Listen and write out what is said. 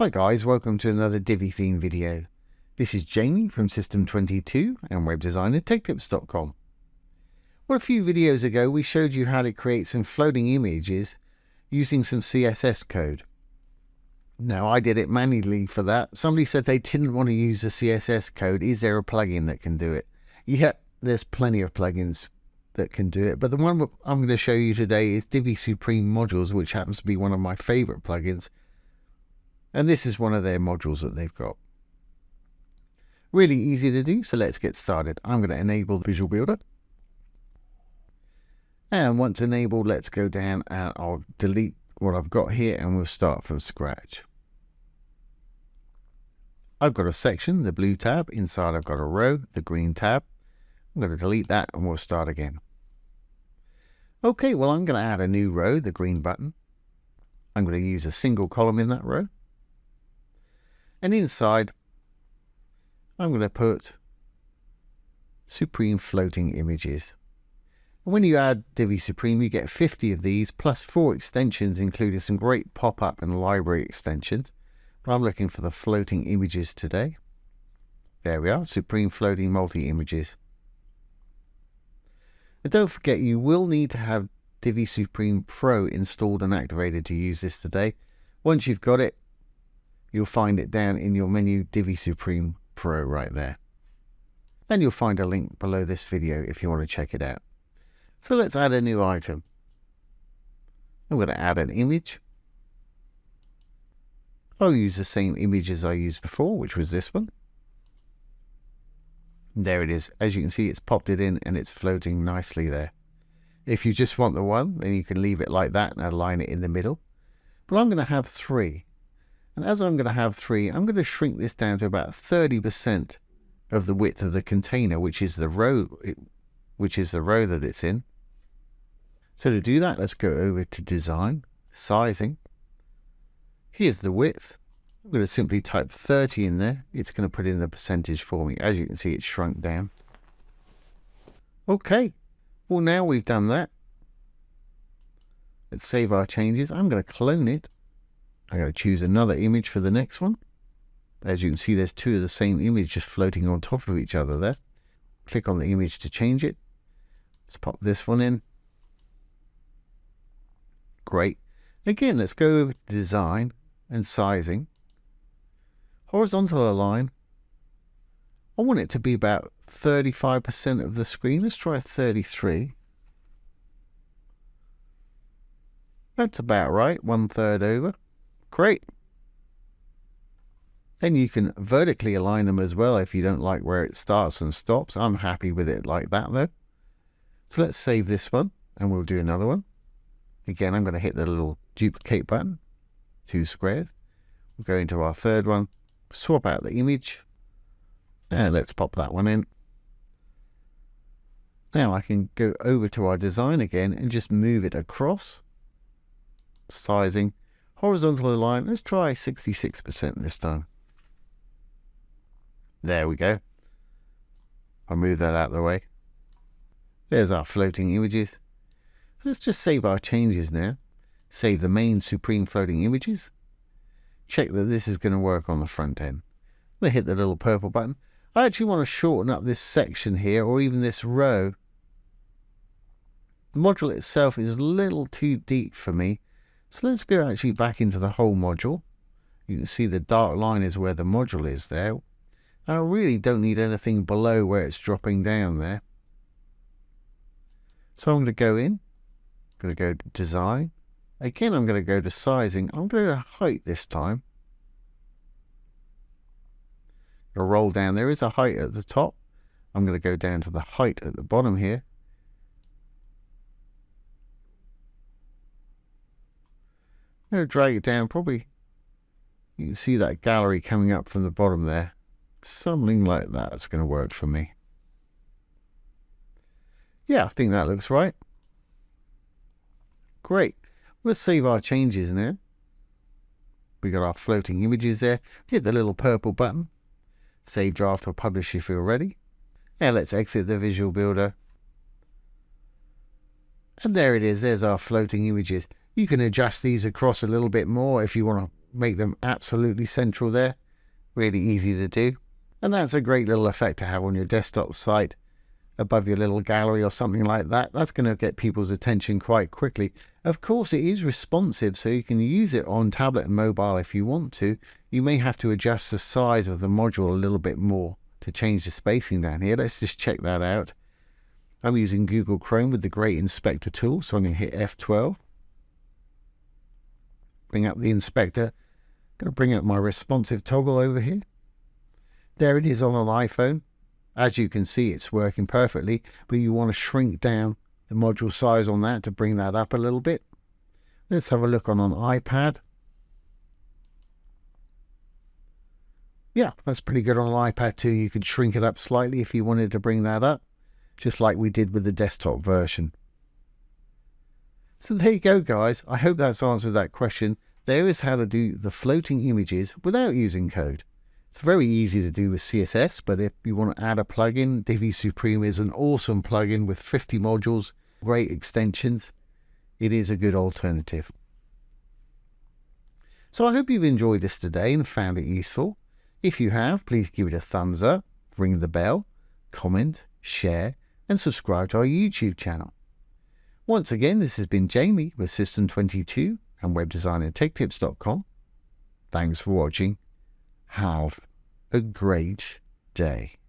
Hi guys, welcome to another Divi Theme video. This is Jamie from System22 and webdesignertechtips.com. Well, a few videos ago we showed you how to create some floating images using some CSS code. Now I did it manually for that. Somebody said they didn't want to use the CSS code. Is there a plugin that can do it? Yeah, there's plenty of plugins that can do it, but the one I'm going to show you today is Divi Supreme Modules, which happens to be one of my favorite plugins. And this is one of their modules that they've got. Really easy to do, so let's get started. I'm going to enable the Visual Builder. And once enabled, let's go down and I'll delete what I've got here and we'll start from scratch. I've got a section, the blue tab. Inside I've got a row, the green tab. I'm going to delete that and we'll start again. Okay, well I'm going to add a new row, the green button. I'm going to use a single column in that row. And inside, I'm going to put Supreme Floating Images. And when you add Divi Supreme, you get 50 of these, plus 4 extensions, including some great pop-up and library extensions. But I'm looking for the floating images today. There we are, Supreme Floating Multi-Images. And don't forget, you will need to have Divi Supreme Pro installed and activated to use this today. Once you've got it, you'll find it down in your menu, Divi Supreme Pro right there. And you'll find a link below this video if you want to check it out. So let's add a new item. I'm going to add an image. I'll use the same image as I used before, which was this one. And there it is. As you can see, it's popped it in and it's floating nicely there. If you just want the one, then you can leave it like that and align it in the middle. But I'm going to have 3. And as I'm going to have 3, I'm going to shrink this down to about 30% of the width of the container, which is the row that it's in. So to do that, let's go over to Design, Sizing. Here's the width. I'm going to simply type 30 in there. It's going to put in the percentage for me. As you can see, it's shrunk down. Okay. Well, now we've done that. Let's save our changes. I'm going to clone it. I'm going to choose another image for the next one. As you can see, there's 2 of the same image just floating on top of each other there. Click on the image to change it. Let's pop this one in. Great. Again, let's go over to Design and Sizing. Horizontal align. I want it to be about 35% of the screen. Let's try 33. That's about right, 1/3 over. Great. Then you can vertically align them as well if you don't like where it starts and stops. I'm happy with it like that though. So let's save this one and we'll do another one. Again, I'm going to hit the little duplicate button, 2 squares. We'll go into our third one, swap out the image, and let's pop that one in. Now I can go over to our design again and just move it across. Sizing. Horizontal align, let's try 66% this time. There we go. I'll move that out of the way. There's our floating images. Let's just save our changes now. Save the main Supreme Floating Images. Check that this is going to work on the front end. I'm going to hit the little purple button. I actually want to shorten up this section here, or even this row. The module itself is a little too deep for me. So let's go actually back into the whole module. You can see the dark line is where the module is there. And I really don't need anything below where it's dropping down there. So I'm going to go in. I'm going to go to Design. Again, I'm going to go to Sizing. I'm going to go to Height this time. I'll roll down. There is a height at the top. I'm going to go down to the height at the bottom here. I'm going to drag it down, probably you can see that gallery coming up from the bottom there. Something like that's going to work for me. Yeah, I think that looks right. Great. Let's save our changes now. We got our floating images there. Hit the little purple button. Save draft or publish if you're ready. Now let's exit the Visual Builder. And there it is. There's our floating images. You can adjust these across a little bit more if you want to make them absolutely central there. Really easy to do. And that's a great little effect to have on your desktop site above your little gallery or something like that. That's going to get people's attention quite quickly. Of course, it is responsive, so you can use it on tablet and mobile if you want to. You may have to adjust the size of the module a little bit more to change the spacing down here. Let's just check that out. I'm using Google Chrome with the Great Inspector tool, so I'm going to hit F12. Bring up the inspector. I'm going to bring up my responsive toggle over here. There it is on an iPhone. As you can see, it's working perfectly, but you want to shrink down the module size on that to bring that up a little bit. Let's have a look on an iPad. Yeah, that's pretty good on an iPad too. You could shrink it up slightly if you wanted to bring that up, just like we did with the desktop version. So there you go, guys. I hope that's answered that question. There is how to do the floating images without using code. It's very easy to do with CSS, but if you want to add a plugin, Divi Supreme is an awesome plugin with 50 modules, great extensions. It is a good alternative. So I hope you've enjoyed this today and found it useful. If you have, please give it a thumbs up, ring the bell, comment, share, and subscribe to our YouTube channel. Once again, this has been Jamie with System22 and webdesignertechtips.com. Thanks for watching. Have a great day.